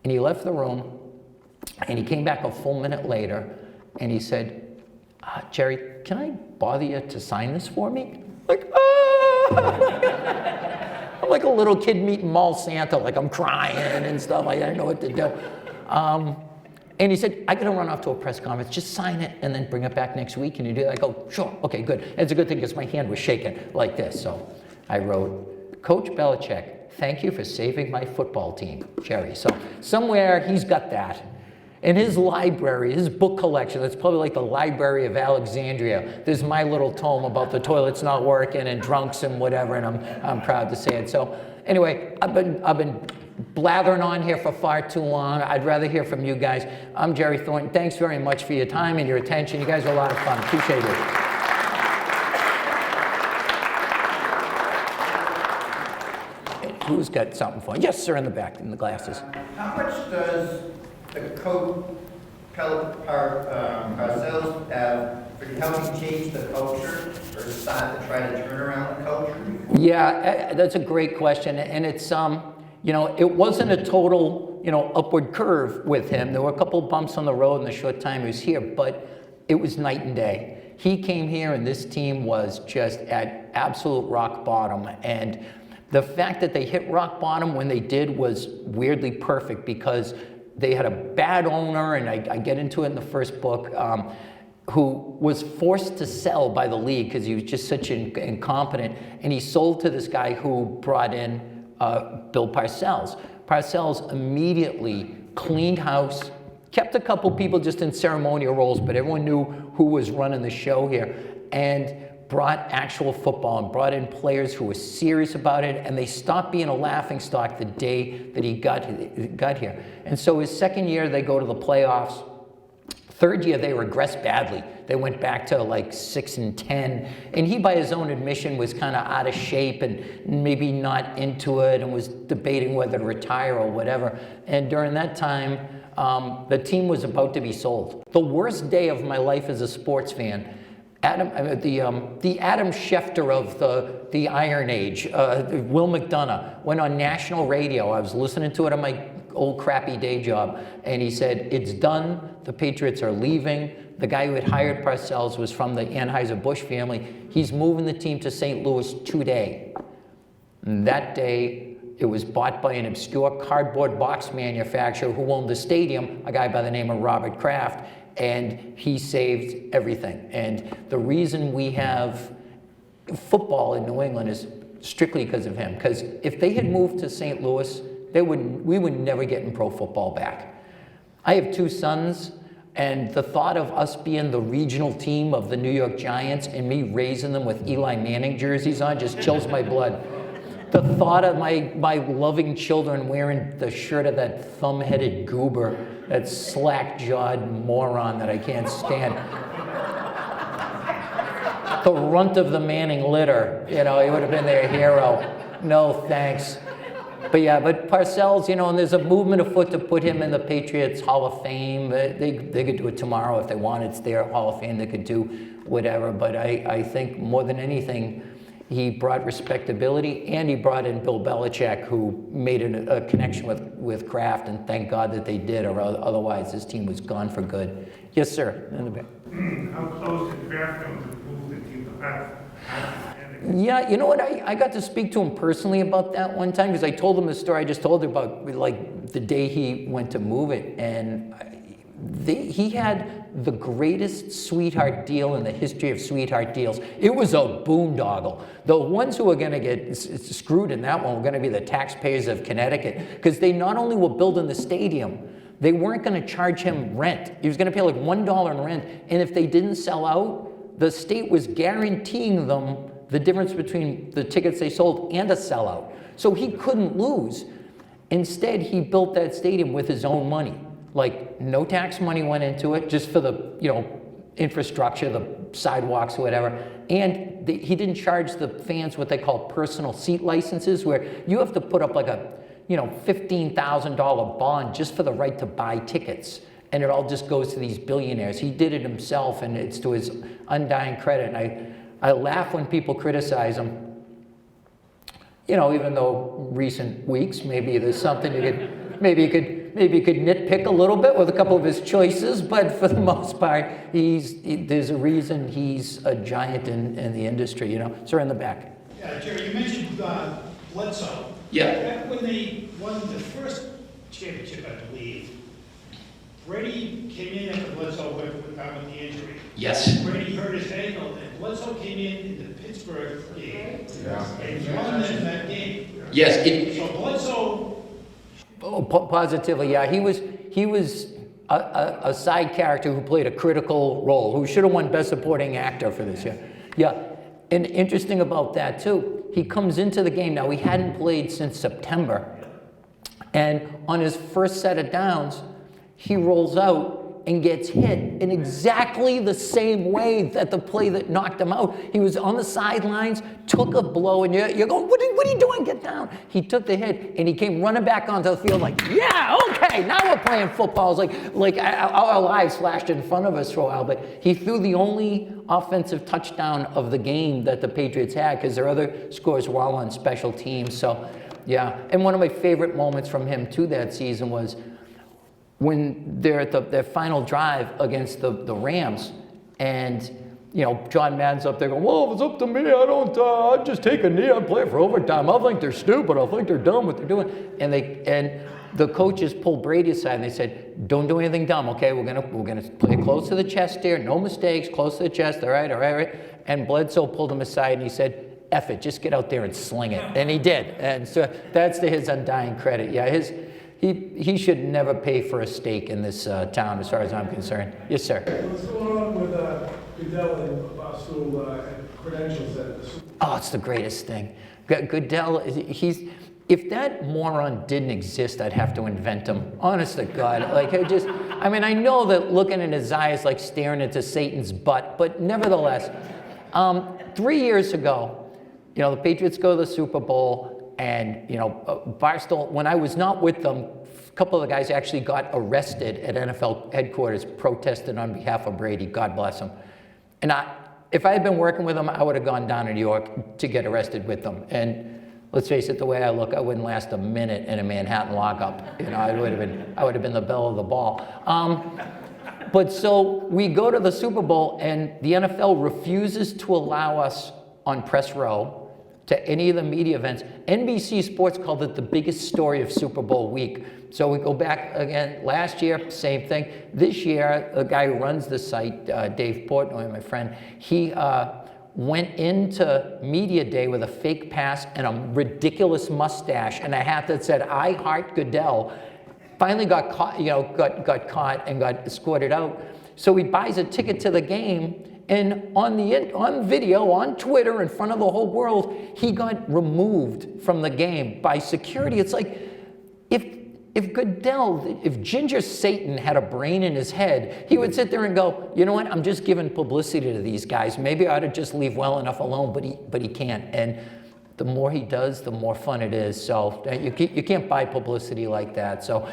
B: And he left the room, and he came back a full minute later, and he said, Jerry, can I bother you to sign this for me? Like, I'm like a little kid meeting mall Santa, like I'm crying and stuff. I didn't know what to do. And he said, I got to run off to a press conference. Just sign it and then bring it back next week. And you do that? I go, sure, okay, good. And it's a good thing because my hand was shaking like this. So I wrote, Coach Belichick, thank you for saving my football team, Jerry. So somewhere he's got that. In his library, his book collection, it's probably like the Library of Alexandria. There's my little tome about the toilets not working and drunks and whatever, and I'm proud to say it. So anyway, I've been blathering on here for far too long. I'd rather hear from you guys. I'm Jerry Thornton. Thanks very much for your time and your attention. You guys are a lot of fun. Appreciate it. Who's got something for you? Yes, sir, in the back, in the glasses.
C: How much does the coach Parcells have for helping change the culture or decide to try to turn around the culture?
B: Yeah, that's a great question, and it's it wasn't a total upward curve with him. There were a couple bumps on the road in the short time he was here, but it was night and day. He came here, and this team was just at absolute rock bottom, and the fact that they hit rock bottom when they did was weirdly perfect because they had a bad owner, and I get into it in the first book, who was forced to sell by the league because he was just such incompetent, and he sold to this guy who brought in Bill Parcells. Parcells immediately cleaned house, kept a couple people just in ceremonial roles, but everyone knew who was running the show here. And brought actual football and brought in players who were serious about it, and they stopped being a laughingstock the day that he got here. And so his second year, they go to the playoffs. Third year, they regressed badly. They went back to like 6-10, and he, by his own admission, was kind of out of shape and maybe not into it, and was debating whether to retire or whatever. And during that time, the team was about to be sold. The worst day of my life as a sports fan. The Adam Schefter of the Iron Age, Will McDonough, went on national radio. I was listening to it on my old crappy day job, and he said, "It's done. The Patriots are leaving." The guy who had hired Parcells was from the Anheuser-Busch family. He's moving the team to St. Louis today. And that day, it was bought by an obscure cardboard box manufacturer who owned the stadium, a guy by the name of Robert Kraft, and he saved everything. And the reason we have football in New England is strictly because of him. Because if they had moved to St. Louis, we would never get in pro football back. I have two sons, and the thought of us being the regional team of the New York Giants and me raising them with Eli Manning jerseys on just chills my blood. The thought of my loving children wearing the shirt of that thumb-headed goober, that slack-jawed moron that I can't stand. The runt of the Manning litter, he would have been their hero. No thanks. But yeah, but Parcells, and there's a movement afoot to put him in the Patriots Hall of Fame. They could do it tomorrow if they want. It's their Hall of Fame. They could do whatever. But I think more than anything, he brought respectability, and he brought in Bill Belichick, who made a connection with Kraft, and thank God that they did, or otherwise this team was gone for good. Yes, sir. In the back.
D: How close did Kraft come to move the team to Pat?
B: Yeah, you know what? I got to speak to him personally about that one time, because I told him the story I just told you about, like the day he went to move it, and he had the greatest sweetheart deal in the history of sweetheart deals. It was a boondoggle. The ones who were going to get screwed in that one were going to be the taxpayers of Connecticut, because they not only were building the stadium, they weren't going to charge him rent. He was going to pay like $1 in rent, and if they didn't sell out, the state was guaranteeing them the difference between the tickets they sold and a sellout. So he couldn't lose. Instead, he built that stadium with his own money. Like, no tax money went into it, just for the, infrastructure, the sidewalks, whatever. And he didn't charge the fans what they call personal seat licenses, where you have to put up like a, $15,000 bond just for the right to buy tickets. And it all just goes to these billionaires. He did it himself, and it's to his undying credit. And I laugh when people criticize him, even though recent weeks, maybe there's something maybe you could nitpick a little bit with a couple of his choices, but for the most part, there's a reason he's a giant in the industry, Sir, in the back.
E: Yeah, Jerry, you mentioned Bledsoe.
B: Yeah.
E: Back when they won the first championship, I believe, Brady came in after Bledsoe went down with the injury.
B: Yes.
E: Brady hurt his ankle, and Bledsoe came in the Pittsburgh game.
C: Yeah.
E: And won them that game.
B: Yes.
E: So Bledsoe.
B: Oh, positively, yeah. He was a side character who played a critical role, who should have won Best Supporting Actor for this year. Yeah. And interesting about that too, he comes into the game. Now, he hadn't played since September, and on his first set of downs, he rolls out and gets hit in exactly the same way that the play that knocked him out. He was on the sidelines, took a blow, and you're going, what are you doing? Get down. He took the hit, and he came running back onto the field like, yeah, okay, now we're playing football. It's like our lives flashed in front of us for a while, but he threw the only offensive touchdown of the game that the Patriots had, because their other scores were all on special teams. So, yeah. And one of my favorite moments from him, too, that season was when they're at their final drive against the Rams, and John Madden's up there going, well, if it's up to me, I'd just take a knee, I'd play for overtime. I'll think they're stupid, I'll think they're dumb what they're doing. And the coaches pulled Brady aside and they said, don't do anything dumb, okay? We're gonna play close to the chest here, no mistakes, close to the chest, all right. And Bledsoe pulled him aside and he said, F it, just get out there and sling it. And he did. And so that's to his undying credit. Yeah, he should never pay for a steak in this town, as far as I'm concerned. Yes, sir.
F: What's going on with Goodell and Basul credentials at the Super
B: Oh, it's the greatest thing. Goodell, if that moron didn't exist, I'd have to invent him. Honest to God. Like, I mean, I know that looking in his eye is like staring into Satan's butt, but nevertheless, 3 years ago, you know, the Patriots go to the Super Bowl, and, you know, Barstool, when I was not with them, a couple of the guys actually got arrested at NFL headquarters, protested on behalf of Brady. God bless them. And if I had been working with them, I would have gone down to New York to get arrested with them. And let's face it, the way I look, I wouldn't last a minute in a Manhattan lockup. You know, I would have been the belle of the ball. But so we go to the Super Bowl, and the NFL refuses to allow us on press row to any of the media events. NBC Sports called it the biggest story of Super Bowl week. So we go back again, last year, same thing. This year, the guy who runs the site, Dave Portnoy, my friend, he went into media day with a fake pass and a ridiculous mustache and a hat that said, "I heart Goodell." Finally got caught, you know, got caught and got escorted out. So he buys a ticket to the game, and on video, on Twitter, in front of the whole world, he got removed from the game by security. It's like, if Goodell, if Ginger Satan had a brain in his head, he would sit there and go, you know what, I'm just giving publicity to these guys. Maybe I ought to just leave well enough alone, but he can't. And the more he does, the more fun it is. So you can't buy publicity like that. So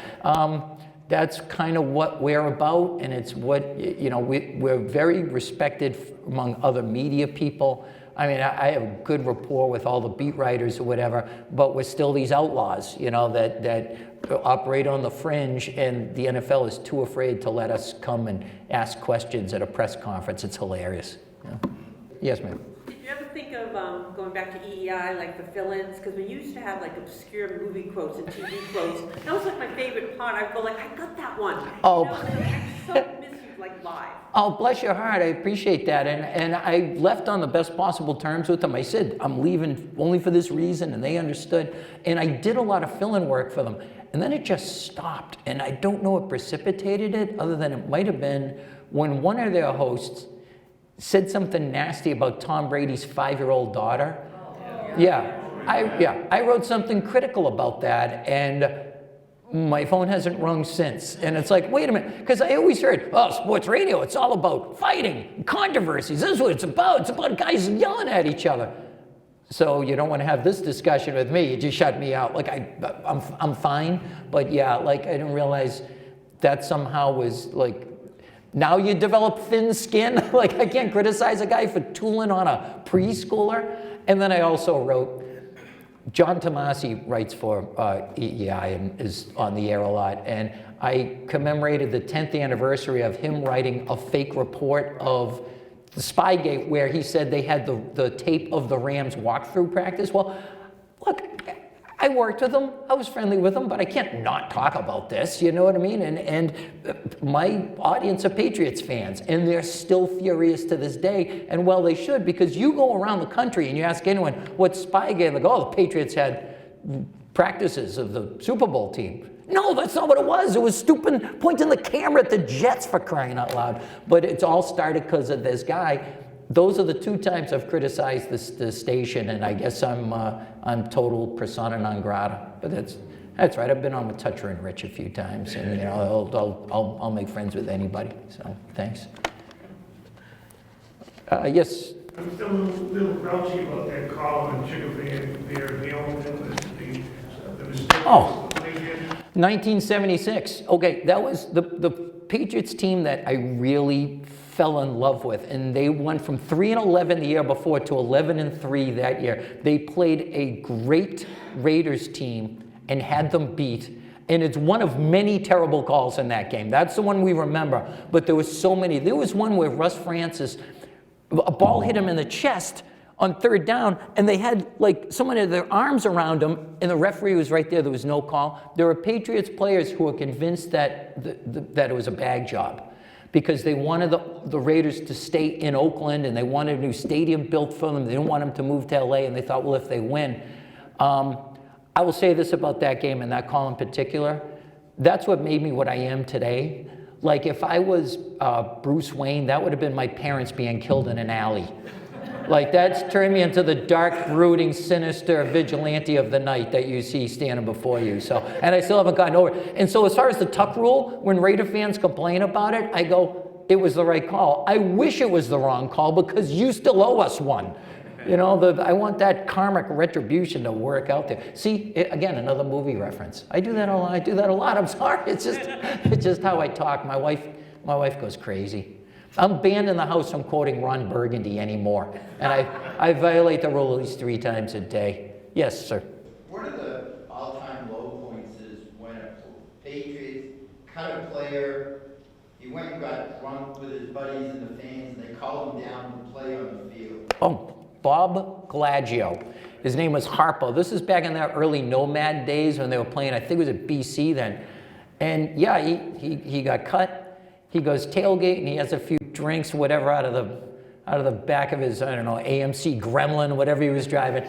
B: that's kind of what we're about, and it's what, you know, we're very respected among other media people. I mean, I have a good rapport with all the beat writers or whatever, but we're still these outlaws, you know, that operate on the fringe, and the NFL is too afraid to let us come and ask questions at a press conference. It's hilarious. Yeah. Yes, ma'am.
G: Did you ever think of going back to EEI, like the fill-ins? Because we used to have like obscure movie quotes and TV quotes. That was like my favorite part. I go like, I got that one.
B: Oh.
G: You know, I so miss you like live.
B: Oh, bless your heart. I appreciate that. And I left on the best possible terms with them. I said, I'm leaving only for this reason, and they understood. And I did a lot of fill-in work for them. And then it just stopped. And I don't know what precipitated it, other than it might have been when one of their hosts said something nasty about Tom Brady's 5-year-old daughter. I wrote something critical about that, and my phone hasn't rung since. And it's like, wait a minute, because I always heard, oh, sports radio, it's all about fighting, controversies. This is what it's about. It's about guys yelling at each other. So you don't want to have this discussion with me. You just shut me out. Like, I'm fine, but yeah, like, I didn't realize that somehow was like, now you develop thin skin. Like, I can't criticize a guy for tooling on a preschooler. And then I also wrote, John Tomasi writes for EEI and is on the air a lot. And I commemorated the 10th anniversary of him writing a fake report of the Spygate, where he said they had the tape of the Rams walkthrough practice. Well, look, I worked with them, I was friendly with them, but I can't not talk about this, you know what I mean? And my audience are Patriots fans, and they're still furious to this day, and well, they should, because you go around the country and you ask anyone, what's Spygate? They go, oh, the Patriots had practices of the Super Bowl team. No, that's not what it was. It was stupid pointing the camera at the Jets, for crying out loud. But it's all started because of this guy. Those are the 2 times I've criticized the station, and I guess I'm total persona non grata. But that's right. I've been on with Toucher and Rich a few times, and you know I'll make friends with anybody. So thanks. Yes.
D: I'm still a little grouchy about that call on Chicopee there, the mistake.
B: Oh. 1976. Okay, that was the Patriots team that I really fell in love with, and they went from 3-11 the year before to 11-3 that year. They played a great Raiders team and had them beat. And it's one of many terrible calls in that game. That's the one we remember. But there was so many. There was one where Russ Francis, a ball hit him in the chest on 3rd down, and they had like someone had their arms around him, and the referee was right there. There was no call. There were Patriots players who were convinced that that it was a bag job, because they wanted the Raiders to stay in Oakland, and they wanted a new stadium built for them. They didn't want them to move to LA, and they thought, well, if they win. I will say this about that game and that call in particular. That's what made me what I am today. Like, if I was Bruce Wayne, that would have been my parents being killed in an alley. Like, that's turned me into the dark, brooding, sinister vigilante of the night that you see standing before you. So, and I still haven't gotten over it. And so as far as the Tuck rule, when Raider fans complain about it, I go, it was the right call. I wish it was the wrong call because you still owe us one. You know, I want that karmic retribution to work out there. See, again, another movie reference. I do that a lot. I'm sorry. It's just how I talk. My wife goes crazy. I'm banned in the house from quoting Ron Burgundy anymore. And I violate the rule at least 3 times a day. Yes, sir.
C: One of the all-time low points is when a Patriots cut a player, he went and got drunk with his buddies and the fans, and they called him down to play on the field.
B: Oh, Bob Gladio. His name was Harpo. This is back in the early Nomad days when they were playing, I think it was at BC then. And yeah, he got cut. He goes tailgate and he has a few drinks, whatever, out of the back of his, I don't know, AMC Gremlin, whatever he was driving.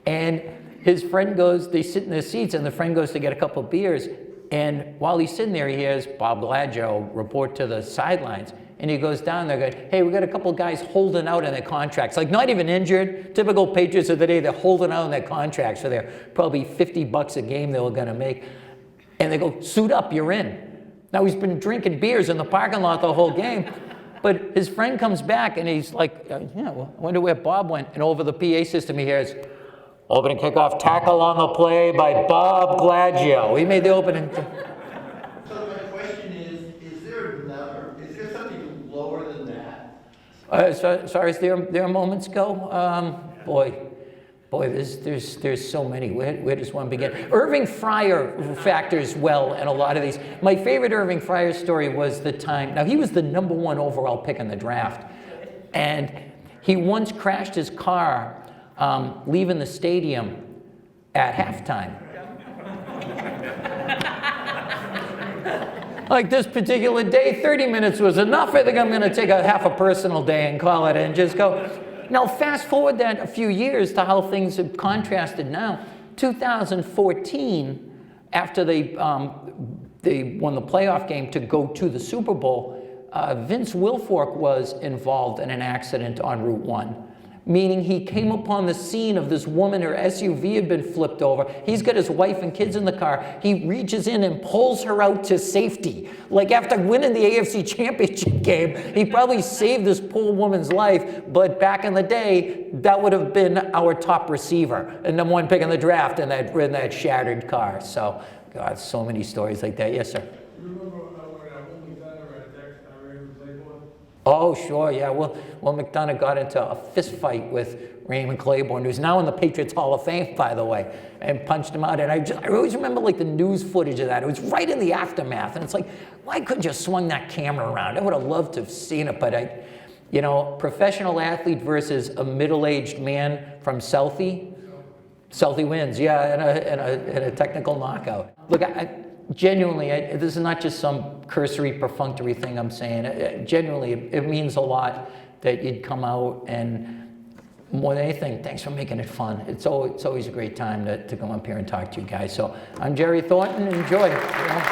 B: And his friend goes, they sit in their seats and the friend goes to get a couple of beers. And while he's sitting there, he hears Bob Gladio report to the sidelines. And he goes down there going, hey, we got a couple of guys holding out on their contracts. Like, not even injured. Typical Patriots of the day, they're holding out on their contracts for their probably $50 a game they were going to make. And they go, suit up, you're in. Now, he's been drinking beers in the parking lot the whole game. But his friend comes back and he's like, yeah, well, I wonder where Bob went. And over the PA system, he hears, opening kickoff tackle on the play by Bob Gladio. He made the opening.
C: So my question is there a number? Is there something lower than that?
B: Sorry, as their moments go? Boy, there's so many. Where does one begin? Irving Fryer factors well in a lot of these. My favorite Irving Fryer story was the time, now he was the #1 overall pick in the draft, and he once crashed his car leaving the stadium at halftime. Like this particular day, 30 minutes was enough. I think I'm going to take a half a personal day and call it and just go. Now, fast forward that a few years to how things have contrasted now. 2014, after they won the playoff game to go to the Super Bowl, Vince Wilfork was involved in an accident on Route 1. Meaning he came upon the scene of this woman, her SUV had been flipped over. He's got his wife and kids in the car. He reaches in and pulls her out to safety. Like after winning the AFC Championship game, he probably saved this poor woman's life, but back in the day, that would have been our top receiver and #1 pick in the draft in that shattered car. So, God, so many stories like that. Yes, sir. Oh, sure, yeah. Well, McDonough got into a fist fight with Raymond Claiborne, who's now in the Patriots Hall of Fame, by the way, and punched him out. And I always remember like the news footage of that. It was right in the aftermath. And it's like, why couldn't you swung that camera around? I would have loved to have seen it, but you know, professional athlete versus a middle-aged man from Southie. Southie wins, yeah, in a technical knockout. Look, genuinely, this is not just some cursory, perfunctory thing I'm saying. Genuinely, it means a lot that you'd come out, and more than anything, thanks for making it fun. It's always a great time to come up here and talk to you guys. So I'm Jerry Thornton. Enjoy. You know?